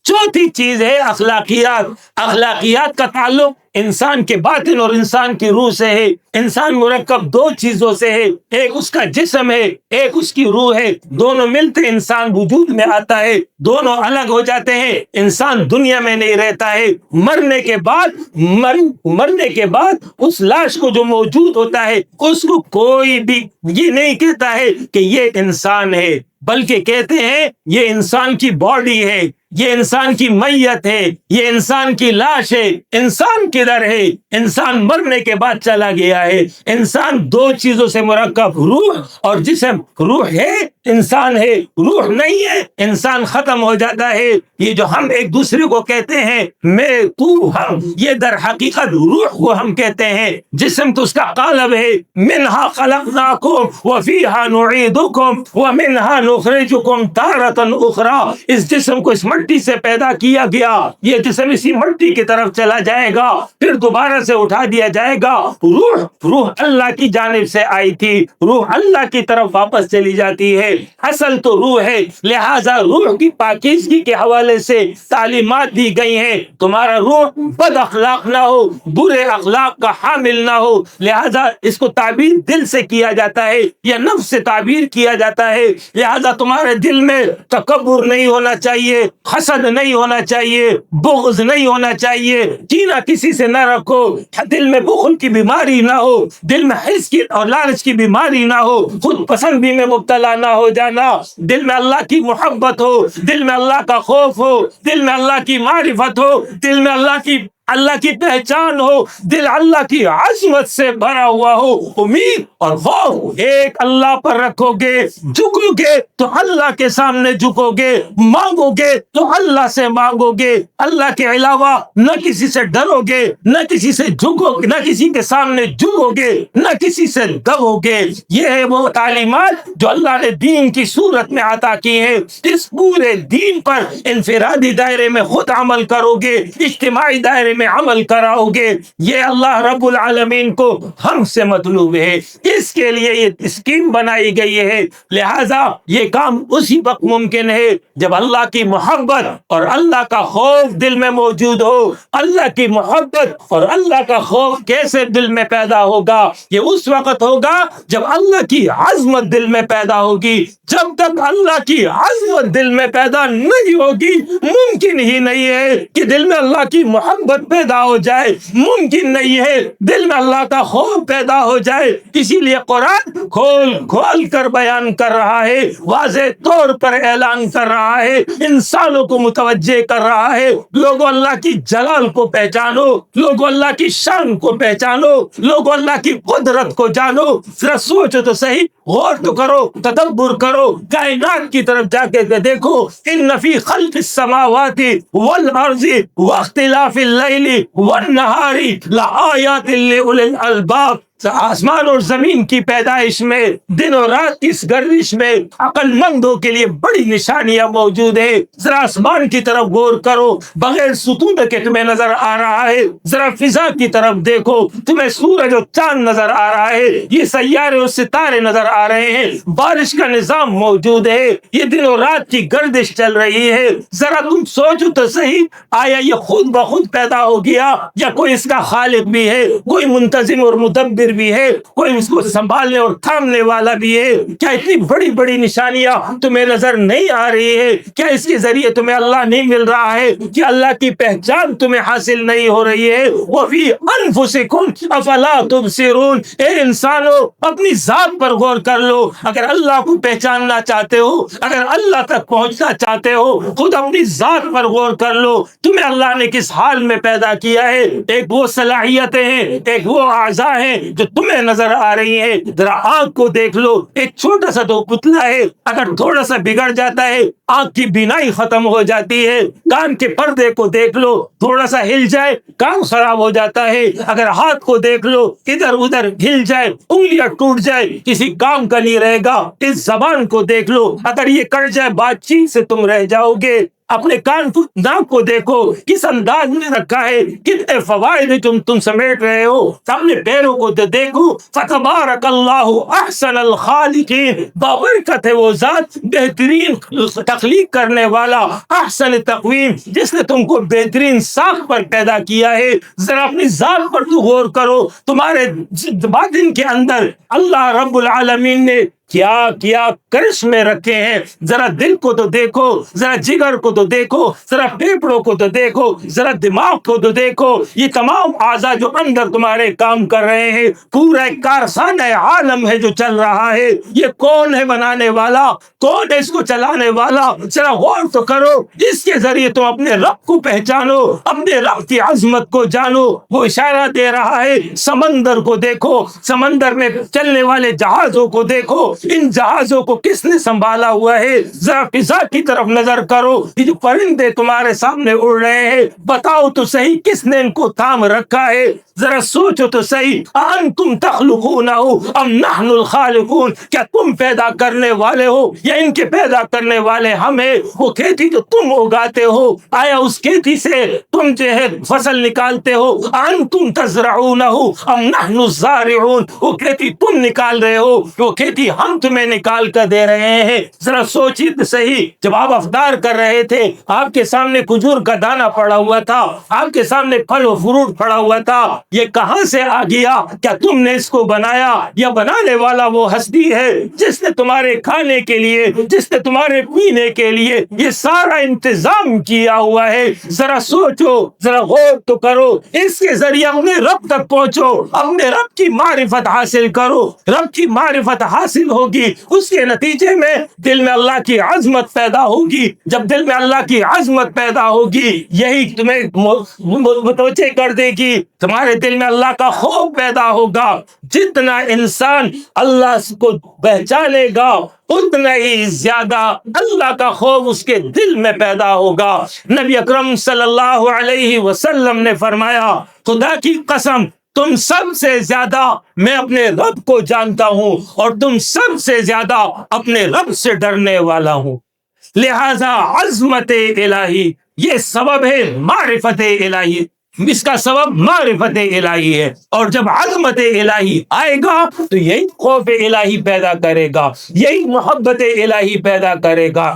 چوتھی چیز ہے اخلاقیات۔ اخلاقیات کا تعلق انسان کے باطن اور انسان کی روح سے ہے۔ انسان مرکب دو چیزوں سے ہے، ایک اس کا جسم ہے، ایک اس کی روح ہے، دونوں ملتے انسان وجود میں آتا ہے، دونوں الگ ہو جاتے ہیں، انسان دنیا میں نہیں رہتا ہے۔ مرنے کے بعد اس لاش کو جو موجود ہوتا ہے اس کو کوئی بھی یہ نہیں کہتا ہے کہ یہ انسان ہے، بلکہ کہتے ہیں یہ انسان کی باڈی ہے، یہ انسان کی میت ہے، یہ انسان کی لاش ہے۔ انسان کدھر ہے؟ انسان مرنے کے بعد چلا گیا ہے۔ انسان دو چیزوں سے مرکب، روح اور جسم۔ روح ہے، انسان ہے، روح نہیں ہے، انسان ختم ہو جاتا ہے۔ یہ جو ہم ایک دوسرے کو کہتے ہیں میں تو ہم، یہ در حقیقت روح کو ہم کہتے ہیں۔ جسم تو اس کا قالب ہے، منہا خلقناکم وفیہا نعیدکم ومنہا نخرجکم تارۃ اخری۔ اس جسم کو اس مٹی سے پیدا کیا گیا، یہ جسم اسی مٹی کی طرف چلا جائے گا، پھر دوبارہ سے اٹھا دیا جائے گا۔ روح اللہ کی جانب سے آئی تھی، روح اللہ کی طرف واپس چلی جاتی ہے۔ اصل تو روح ہے، لہذا روح کی پاکیزگی کے حوالے سے تعلیمات دی گئی ہیں۔ تمہارا روح بد اخلاق نہ ہو، برے اخلاق کا حامل نہ ہو، لہذا اس کو تعبیر دل سے کیا جاتا ہے یا نفس سے تعبیر کیا جاتا ہے۔ لہذا تمہارے دل میں تکبر نہیں ہونا چاہیے، حسد نہیں ہونا چاہیے، بغض نہیں ہونا چاہیے، کینہ کسی سے نہ رکھو، دل میں بخل کی بیماری نہ ہو، دل میں حرص کی اور لالچ کی بیماری نہ ہو، خود پسندی میں مبتلا نہ ہو جانا، دل میں اللہ کی محبت ہو، دل میں اللہ کا خوف ہو، دل میں اللہ کی معرفت ہو، دل میں اللہ کی پہچان ہو، دل اللہ کی عظمت سے بھرا ہوا ہو، امید اور خوف ایک اللہ پر رکھو گے، جھکو گے تو اللہ کے سامنے جھکو گے، مانگو گے تو اللہ سے مانگو گے، اللہ کے علاوہ نہ کسی سے ڈرو گے، نہ کسی سے جھکو گے، نہ کسی کے سامنے جھکو گے، نہ کسی سے دبو گے۔ یہ ہے وہ تعلیمات جو اللہ نے دین کی صورت میں عطا کی ہے۔ اس پورے دین پر انفرادی دائرے میں خود عمل کرو گے، اجتماعی دائرے میں عمل کراؤ گے، یہ اللہ رب العالمین کو ہم سے مطلوب ہے، اس کے لیے یہ اسکیم بنائی گئی ہے۔ لہذا یہ کام اسی وقت ممکن ہے جب اللہ کی محبت اور اللہ کا خوف دل میں موجود ہو۔ اللہ کی محبت اور اللہ کا خوف کیسے دل میں پیدا ہوگا؟ یہ اس وقت ہوگا جب اللہ کی عظمت دل میں پیدا ہوگی۔ جب تک اللہ کی عظمت دل میں پیدا نہیں ہوگی، ممکن ہی نہیں ہے کہ دل میں اللہ کی محبت پیدا ہو جائے، ممکن نہیں ہے دل میں اللہ کا خوف پیدا ہو جائے۔ اسی لیے قرآن کھول کھول کر بیان کر رہا ہے، واضح طور پر اعلان کر رہا ہے، انسانوں کو متوجہ کر رہا ہے، لوگوں اللہ کی جلال کو پہچانو، لوگوں اللہ کی شان کو پہچانو، لوگوں اللہ کی قدرت کو جانو۔ ذرا سوچو تو صحیح، غور تو کرو، تدبر کرو، کائنات کی طرف جا کے دیکھو۔ ان فی خلق السماوات والارض واختلاف اللیل والنہار لآیات لأولی الالباب۔ آسمان اور زمین کی پیدائش میں، دن اور رات کی اس گردش میں عقل مندوں کے لیے بڑی نشانیاں موجود ہیں۔ ذرا آسمان کی طرف غور کرو، بغیر ستون کے تمہیں نظر آ رہا ہے۔ ذرا فضا کی طرف دیکھو، تمہیں سورج اور چاند نظر آ رہا ہے، یہ سیارے اور ستارے نظر آ رہے ہیں، بارش کا نظام موجود ہے، یہ دن اور رات کی گردش چل رہی ہے۔ ذرا تم سوچو تو صحیح، آیا یہ خود بخود پیدا ہو گیا یا کوئی اس کا خالق بھی ہے، کوئی منتظم اور مدبر بھی ہے، کوئی اس کو سنبھالنے اور تھامنے والا بھی ہے؟ کیا اتنی بڑی بڑی نشانیاں تمہیں نظر نہیں آ رہی ہے؟ کیا اس کے ذریعے تمہیں اللہ نہیں مل رہا ہے؟ کیا اللہ کی پہچان تمہیں حاصل نہیں ہو رہی ہے؟ وَفِي أَنفُسِكُمْ أَفَلَا تُبْصِرُونَ۔ اے انسانو، اپنی ذات پر غور کر لو۔ اگر اللہ کو پہچاننا چاہتے ہو، اگر اللہ تک پہنچنا چاہتے ہو، خود اپنی ذات پر غور کر لو۔ تمہیں اللہ نے کس حال میں پیدا کیا ہے؟ ایک وہ صلاحیتیں ہیں، ایک وہ اعضاء ہیں جو تمہیں نظر آ رہی ہیں۔ ذرا آنکھ کو دیکھ لو، ایک چھوٹا سا تو پتلا ہے، اگر تھوڑا سا بگڑ جاتا ہے آنکھ کی بینائی ختم ہو جاتی ہے۔ کان کے پردے کو دیکھ لو، تھوڑا سا ہل جائے کان خراب ہو جاتا ہے۔ اگر ہاتھ کو دیکھ لو، ادھر ادھر ہل جائے، انگلیاں ٹوٹ جائے، کسی کام کا نہیں رہے گا۔ اس زبان کو دیکھ لو، اگر یہ کٹ جائے بات چیت سے تم رہ جاؤ گے۔ اپنے کان کو، ناک کو دیکھو کس انداز میں رکھا ہے، کتنے فوائد تم سمیٹ رہے ہو۔ اپنے پیروں کو دیکھو، فتبارک اللہ احسن الخالقین، بابرکت ہے وہ ذات، بہترین تخلیق کرنے والا، احسن تقویم، جس نے تم کو بہترین ساخت پر پیدا کیا ہے۔ ذرا اپنی ذات پر تو غور کرو، تمہارے باطن کے اندر اللہ رب العالمین نے کیا کیا کرشمے رکھے ہیں، ذرا دل کو تو دیکھو، ذرا جگر کو تو دیکھو، ذرا پھیپھڑوں کو تو دیکھو، ذرا دماغ کو تو دیکھو، یہ تمام اعضاء جو اندر تمہارے کام کر رہے ہیں، پورا ایک کارخانہ عالم ہے جو چل رہا ہے، یہ کون ہے بنانے والا، کون ہے اس کو چلانے والا؟ ذرا غور تو کرو، اس کے ذریعے تم اپنے رب کو پہچانو، اپنے رب کی عظمت کو جانو۔ وہ اشارہ دے رہا ہے، سمندر کو دیکھو، سمندر میں چلنے والے جہازوں کو دیکھو، ان جہازوں کو کس نے سنبھالا ہوا ہے؟ ذرا فضا کی طرف نظر کرو، یہ جو پرندے تمہارے سامنے اڑ رہے ہیں، بتاؤ تو صحیح کس نے ان کو تھام رکھا ہے؟ ذرا سوچو تو صحیح، انتم تخلقونہ ام نحن الخالقون، کیا تم پیدا کرنے والے ہو یا ان کے پیدا کرنے والے ہم ہیں؟ وہ کھیتی جو تم اگاتے ہو، آیا اس کھیتی سے تم جو ہے فصل نکالتے ہو؟ انتم تزرعونہ ام نحن الزارعون، وہ کھیتی تم نکال رہے ہو، وہ کھیتی ہم تمہیں نکال کر دے رہے ہیں؟ ذرا سوچیے تو صحیح، جب آپ افطار کر رہے تھے، آپ کے سامنے کھجور کا دانہ پڑا ہوا تھا، آپ کے سامنے پھل و فروٹ پڑا ہوا تھا، یہ کہاں سے آ گیا؟ کیا تم نے اس کو بنایا یا بنانے والا وہ ہستی ہے جس نے تمہارے کھانے کے لیے، جس نے تمہارے پینے کے لیے یہ سارا انتظام کیا ہوا ہے؟ ذرا سوچو، ذرا غور تو کرو، اس کے ذریعے اپنے رب تک پہنچو، اپنے رب کی معرفت حاصل کرو۔ رب کی معرفت حاصل ہوگی، اس کے نتیجے میں دل میں اللہ کی عظمت پیدا ہوگی۔ جب دل میں اللہ کی عظمت پیدا ہوگی، یہی تمہیں متوجہ کر دے گی، تمہارے دل میں اللہ کا خوف پیدا ہوگا۔ جتنا انسان اللہ کو پہچانے گا، اتنا ہی زیادہ اللہ کا خوف اس کے دل میں پیدا ہوگا۔ نبی اکرم صلی اللہ علیہ وسلم نے فرمایا، خدا کی قسم، تم سب سے زیادہ میں اپنے رب کو جانتا ہوں اور تم سب سے زیادہ اپنے رب سے ڈرنے والا ہوں۔ لہذا عظمت الہی یہ سبب ہے معرفت الہی، اس کا سبب معرفت الہی ہے، اور جب عظمت الہی آئے گا تو یہی خوف الہی پیدا کرے گا، یہی محبت الہی پیدا کرے گا،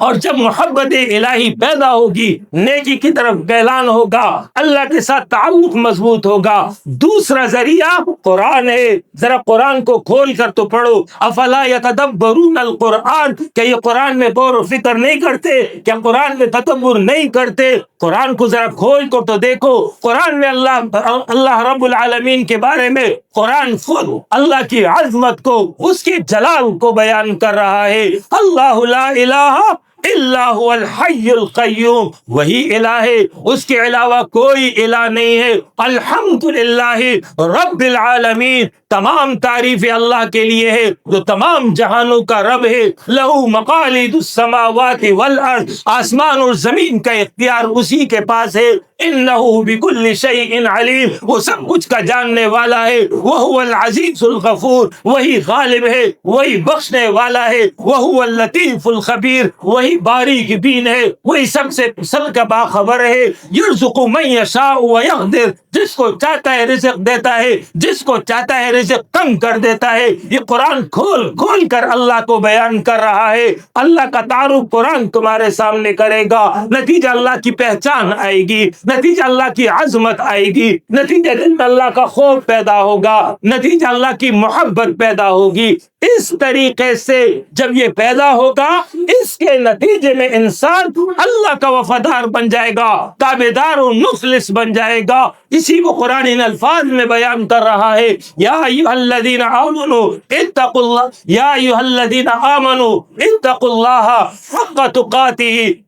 اور جب محبت الہی پیدا ہوگی، نیکی کی طرف اعلان ہوگا، اللہ کے ساتھ تعلق مضبوط ہوگا۔ دوسرا ذریعہ قرآن ہے، ذرا قرآن کو کھول کر تو پڑھو۔ افلا یتدبرون القرآن، کیا یہ قرآن میں غور و فکر نہیں کرتے؟ کیا قرآن میں تدبر نہیں کرتے؟ قرآن کو ذرا کھول کر تو دیکھو، قرآن میں اللہ رب العالمین کے بارے میں قرآن خود اللہ کی عظمت کو، اس کے جلال کو بیان کر رہا ہے۔ اللہ لا الہ الا هو الحی القیوم، وہی الہ ہے، اس کے علاوہ کوئی الہ نہیں ہے۔ الحمدللہ رب العالمین، تمام تعریف اللہ کے لیے ہے جو تمام جہانوں کا رب ہے۔ لہو مقالید السماوات والارض، آسمان اور زمین کا اختیار اسی کے پاس ہے۔ انہ بکل شیء علیم، وہ سب کچھ کا جاننے والا ہے۔ وہو العزیز الغفور، وہی غالب ہے، وہی بخشنے والا ہے۔ وہو اللطیف الخبیر، وہی باریک بین ہے، وہی سب کا باخبر ہے۔ یرزق من یشاء ویقدر، جس کو چاہتا ہے رزق دیتا ہے، جس کو چاہتا ہے رزق تنگ کر دیتا ہے۔ یہ قرآن کھول کھول کر اللہ کو بیان کر رہا ہے۔ اللہ کا تعارف قرآن تمہارے سامنے کرے گا، نتیجہ اللہ کی پہچان آئے گی، نتیجہ اللہ کی عظمت آئے گی، نتیجہ دل میں اللہ کا خوف پیدا ہوگا، نتیجہ اللہ کی محبت پیدا ہوگی۔ اس طریقے سے جب یہ پیدا ہوگا، اس کے نتیجے میں انسان اللہ کا وفادار بن جائے گا، تابعدار و مخلص بن جائے گا۔ اسی کو قرآن ان الفاظ میں بیان کر رہا ہے، یا ایھا الذین آمنوا اتقوا اللہ، یا ایھا الذین آمنوا اتقوا اللہ حق تقاتہ،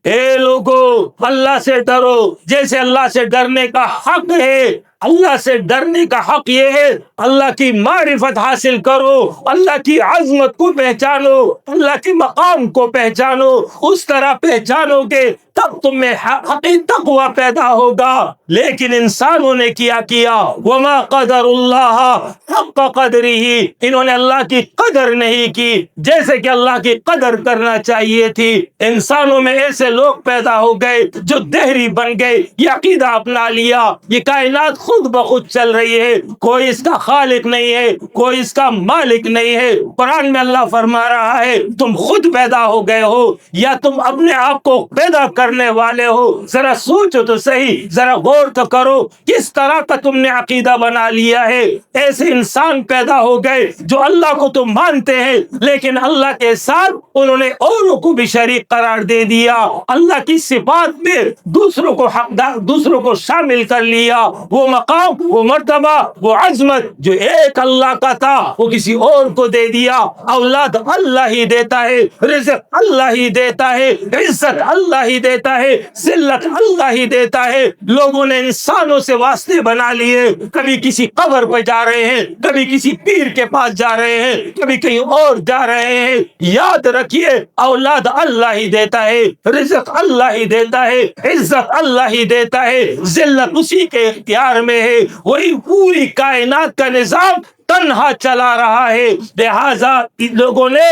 اے لوگو اللہ سے ڈرو جیسے اللہ سے ڈرنے کا حق ہے۔ اللہ سے ڈرنے کا حق یہ ہے، اللہ کی معرفت حاصل کرو، اللہ کی عظمت کو پہچانو، اللہ کے مقام کو پہچانو۔ اس طرح پہچانو گے تب تم میں حقیقی تقوی پیدا ہوگا۔ لیکن انسانوں نے کیا وما قدر اللہ حق قدرہ، انہوں نے اللہ کی قدر نہیں کی جیسے کہ اللہ کی قدر کرنا چاہیے تھی۔ انسانوں میں ایسے لوگ پیدا ہو گئے جو دہری بن گئے، یہ عقیدہ اپنا لیا یہ کائنات خود بخود چل رہی ہے، کوئی اس کا خالق نہیں ہے، کوئی اس کا مالک نہیں ہے۔ قرآن میں اللہ فرما رہا ہے، تم خود پیدا ہو گئے ہو یا تم اپنے آپ کو پیدا کر کرنے والے ہو، ذرا سوچو تو صحیح، ذرا غور تو کرو کس طرح کا تم نے عقیدہ بنا لیا ہے۔ ایسے انسان پیدا ہو گئے جو اللہ کو تو مانتے ہیں لیکن اللہ کے ساتھ انہوں نے اوروں کو بھی شریک قرار دے دیا، اللہ کی صفات میں دوسروں کو حقدار، دوسروں کو شامل کر لیا۔ وہ مقام، وہ مرتبہ، وہ عظمت جو ایک اللہ کا تھا وہ کسی اور کو دے دیا۔ اولاد اللہ ہی دیتا ہے، رزق اللہ ہی دیتا ہے، عزت اللہ ہی دیتا ہے، ذلت اللہ ہی دیتا ہے۔ لوگوں نے انسانوں سے واسطے بنا لیے، کبھی کسی قبر پہ جا رہے ہیں، کبھی کسی پیر کے پاس جا رہے ہیں، کبھی کہیں اور جا رہے ہیں۔ یاد رکھیے اولاد اللہ ہی دیتا ہے، رزق اللہ ہی دیتا ہے، عزت اللہ ہی دیتا ہے، ذلت اسی کے اختیار میں ہے۔ وہی پوری کائنات کا نظام تنہا چلا رہا ہے۔ لہذا لوگوں نے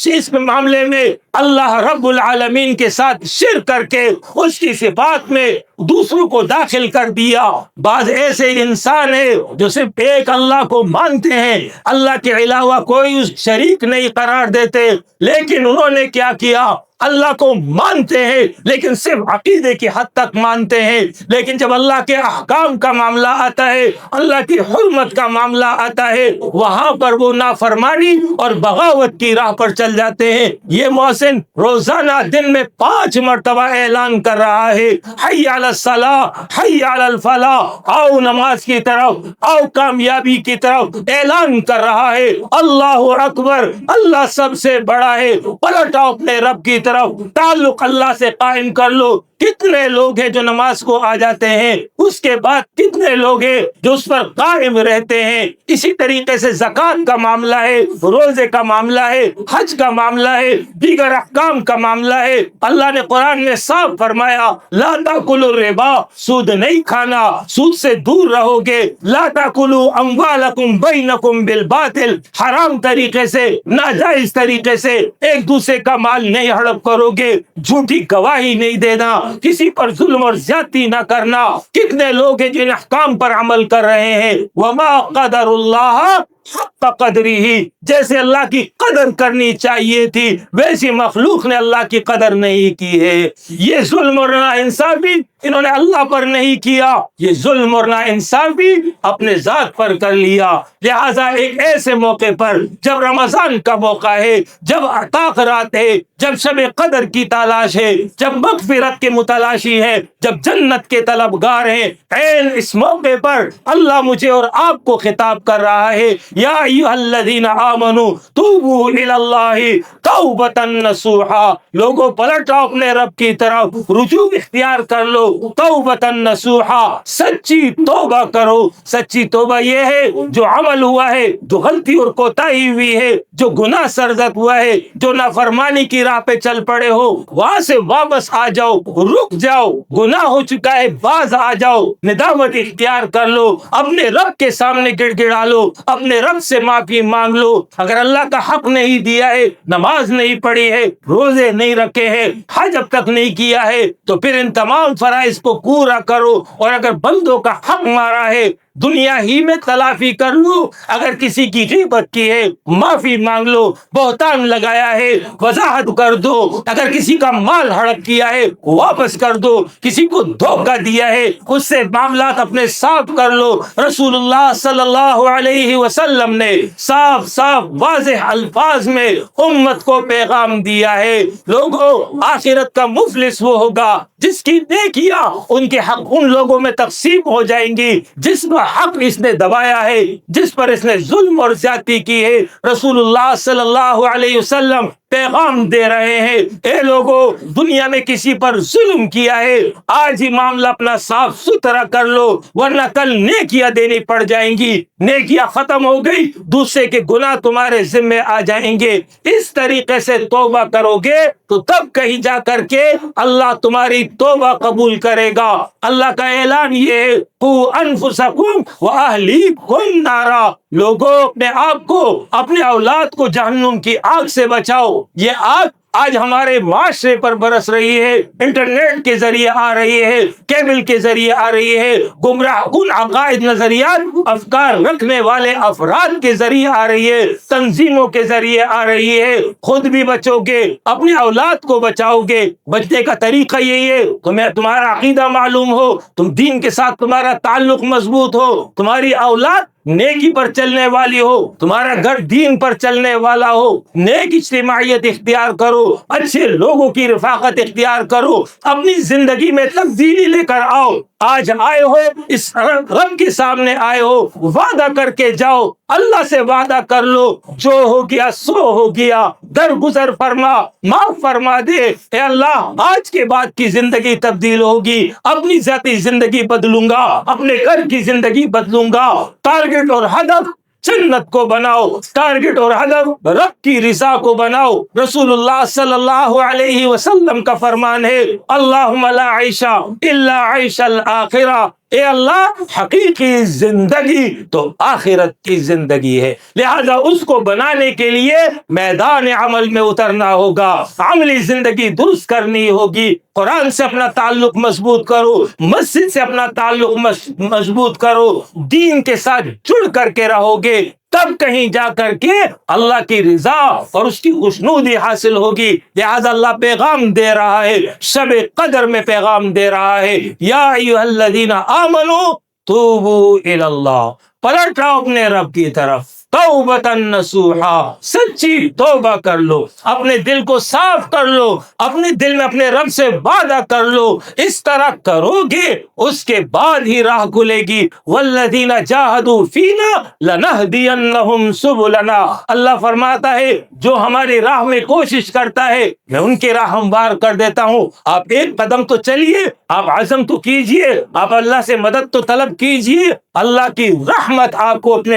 اس معاملے میں اللہ رب العالمین کے ساتھ شرک کر کے اس کی صفات میں دوسروں کو داخل کر دیا۔ بعض ایسے انسان ہیں جو صرف ایک اللہ کو مانتے ہیں، اللہ کے علاوہ کوئی شریک نہیں قرار دیتے، لیکن انہوں نے کیا کیا؟ اللہ کو مانتے ہیں لیکن صرف عقیدے کی حد تک مانتے ہیں، لیکن جب اللہ کے احکام کا معاملہ آتا ہے، اللہ کی حرمت کا معاملہ آتا ہے، وہاں پر وہ نافرمانی اور بغاوت کی راہ پر چل جاتے ہیں۔ یہ محسن روزانہ دن میں 5 مرتبہ اعلان کر رہا ہے، حی علی الصلاۃ، حی علی الفلاح، آؤ نماز کی طرف، آؤ کامیابی کی طرف، اعلان کر رہا ہے اللہ اکبر، اللہ سب سے بڑا ہے، پلٹ آؤ اپنے رب کی طرف، تعلق اللہ سے قائم کر لو۔ کتنے لوگ ہیں جو نماز کو آ جاتے ہیں، اس کے بعد کتنے لوگ ہیں جو اس پر قائم رہتے ہیں۔ اسی طریقے سے زکوٰۃ کا معاملہ ہے، روزے کا معاملہ ہے، حج کا معاملہ ہے، دیگر احکام کا معاملہ ہے۔ اللہ نے قرآن میں صاف فرمایا لا تاکلوا الربا، سود نہیں کھانا، سود سے دور رہو گے۔ لا تاکلوا اموالکم بینکم بالباطل، حرام طریقے سے، ناجائز طریقے سے ایک دوسرے کا مال نہیں ہڑپ کرو گے، جھوٹی گواہی نہیں دینا، کسی پر ظلم اور زیادتی نہ کرنا۔ کتنے لوگ ہیں جن احکام پر عمل کر رہے ہیں۔ وما قدر اللہ حق قدری ہی، جیسے اللہ کی قدر کرنی چاہیے تھی ویسی مخلوق نے اللہ کی قدر نہیں کی ہے۔ یہ ظلم اور ناانصافی انہوں نے اللہ پر نہیں کیا، یہ ظلم اور ناانصافی اپنے ذات پر کر لیا۔ لہذا ایک ایسے موقع پر جب رمضان کا موقع ہے، جب عطاء رات ہے، جب شب قدر کی تلاش ہے، جب مغفرت کی متلاشی ہے، جب جنت کے طلبگار ہیں، عین اس موقع پر اللہ مجھے اور آپ کو خطاب کر رہا ہے یا ایھا الذین آمنوا توبوا الی اللہ توبۃ نصوحا، لوگوں پلٹ آؤ اپنے رب کی طرف، رجوع اختیار کر لو، توبۃ نصوحا، سچی توبہ کرو۔ سچی توبہ یہ ہے جو عمل ہوا ہے، جو غلطی اور کوتاہی ہوئی ہے، جو گناہ سرزد ہوا ہے، جو نافرمانی کی راہ پہ چل پڑے ہو، وہاں سے واپس آ جاؤ، رک جاؤ، گناہ ہو چکا ہے، باز آ جاؤ، ندامت اختیار کر لو، اپنے رب کے سامنے گڑ گڑا لو، اپنے رب سے معافی مانگ لو۔ اگر اللہ کا حق نہیں دیا ہے، نماز نہیں پڑھی ہے، روزے نہیں رکھے ہیں، حج اب تک نہیں کیا ہے، تو پھر ان تمام فرائض کو پورا کرو، اور اگر بندوں کا حق مارا ہے دنیا ہی میں تلافی کر لو۔ اگر کسی کی غیبت کی ہے معافی مانگ لو، بہتان لگایا ہے وضاحت کر دو، اگر کسی کا مال ہڑپ کیا ہے واپس کر دو، کسی کو دھوکہ دیا ہے اس سے معاملات اپنے صاف کر لو۔ رسول اللہ صلی اللہ علیہ وسلم نے صاف صاف واضح الفاظ میں امت کو پیغام دیا ہے، لوگوں آخرت کا مفلس وہ ہوگا جس کی نیکیاں ان کے حق ان لوگوں میں تقسیم ہو جائیں گی جس کا حق اس نے دبایا ہے، جس پر اس نے ظلم اور زیادتی کی ہے۔ رسول اللہ صلی اللہ علیہ وسلم پیغام دے رہے ہیں، اے لوگوں دنیا میں کسی پر ظلم کیا ہے آج ہی معاملہ اپنا صاف ستھرا کر لو، ورنہ کل نیکیاں دینی پڑ جائیں گی، نیکیاں ختم ہو گئی دوسرے کے گناہ تمہارے ذمے آ جائیں گے۔ اس طریقے سے توبہ کرو گے تو تب کہیں جا کر کے اللہ تمہاری توبہ قبول کرے گا۔ اللہ کا اعلان یہ ہے قوا انفسکم واہلیکم نارا، لوگوں اپنے آپ کو، اپنے اولاد کو جہنم کی آگ سے بچاؤ۔ یہ آگ آج ہمارے معاشرے پر برس رہی ہے، انٹرنیٹ کے ذریعے آ رہی ہے، کیبل کے ذریعے آ رہی ہے، گمراہ کن عقائد، نظریات، افکار رکھنے والے افراد کے ذریعے آ رہی ہے، تنظیموں کے ذریعے آ رہی ہے۔ خود بھی بچو گے، اپنی اولاد کو بچاؤ گے۔ بچنے کا طریقہ یہی ہے، تمہیں تمہارا عقیدہ معلوم ہو، تم دین کے ساتھ تمہارا تعلق مضبوط ہو، تمہاری اولاد نیکی پر چلنے والی ہو، تمہارا گھر دین پر چلنے والا ہو، نیک اجتماعیت اختیار کرو، اچھے لوگوں کی رفاقت اختیار کرو، اپنی زندگی میں تبدیلی لے کر آؤ۔ آج آئے ہو، اس رب کے سامنے آئے ہو، وعدہ کر کے جاؤ، اللہ سے وعدہ کر لو، جو ہو گیا سو ہو گیا، درگزر فرما، معاف فرما دے۔ اے اللہ، آج کے بعد کی زندگی تبدیل ہوگی، اپنی ذاتی زندگی بدلوں گا، اپنے گھر کی زندگی بدلوں گا۔ ٹارگٹ اور ہدف جنت کو بناؤ، ٹارگٹ اور ہدف رب کی رضا کو بناؤ۔ رسول اللہ صلی اللہ علیہ وسلم کا فرمان ہے، اللہم لا عیش الا عیش الآخرہ، اے اللہ، حقیقی زندگی تو آخرت کی زندگی ہے، لہذا اس کو بنانے کے لیے میدان عمل میں اترنا ہوگا، عملی زندگی درست کرنی ہوگی۔ قرآن سے اپنا تعلق مضبوط کرو، مسجد سے اپنا تعلق مضبوط کرو، دین کے ساتھ جڑ کر کے رہو گے، تب کہیں جا کر کے اللہ کی رضا اور اس کی خوشنودی حاصل ہوگی۔ لہذا اللہ پیغام دے رہا ہے، شب قدر میں پیغام دے رہا ہے، یا ایھا الذین آمنوا توبوا الی اللہ، پلٹ آؤ اپنے رب کی طرف، توبۃ نصوحا، سچی توبہ کر لو، اپنے دل کو صاف کر لو، اپنے دل میں اپنے رب سے وعدہ کر لو۔ اس طرح کرو گے، اس کے بعد ہی راہ کھلے گی۔ والذین جاہدوا فینا لنہدینہم سبلنا، اللہ فرماتا ہے جو ہماری راہ میں کوشش کرتا ہے میں ان کی راہ ہموار کر دیتا ہوں۔ آپ ایک قدم تو چلیے، آپ عزم تو کیجئے، آپ اللہ سے مدد تو طلب کیجئے، اللہ کی رحمت آپ کو اپنے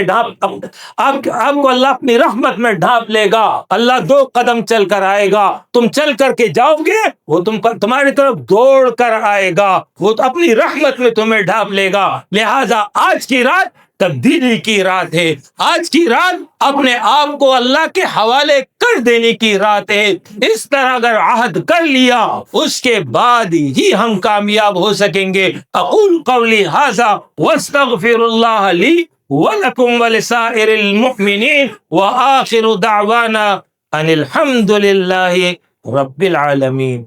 آپ کو اللہ اپنی رحمت میں ڈھانپ لے گا۔ اللہ دو قدم چل کر آئے گا، تم چل کر کے جاؤ گے، وہ تمہاری طرف دوڑ کر آئے گا، وہ اپنی رحمت میں تمہیں ڈھانپ لے گا۔ لہٰذا آج کی رات تبدیلی کی رات ہے، آج کی رات اپنے آپ کو اللہ کے حوالے کر دینے کی رات ہے۔ اس طرح اگر عہد کر لیا، اس کے بعد ہی ہم کامیاب ہو سکیں گے۔ اقول قولی ھذا واستغفر اللہ لی وَلَكُمْ وَلِسَائِرِ الْمُؤْمِنِينَ وَآخِرُ دَعْوَانَا أَنِ الْحَمْدُ لِلَّهِ رَبِّ الْعَالَمِينَ۔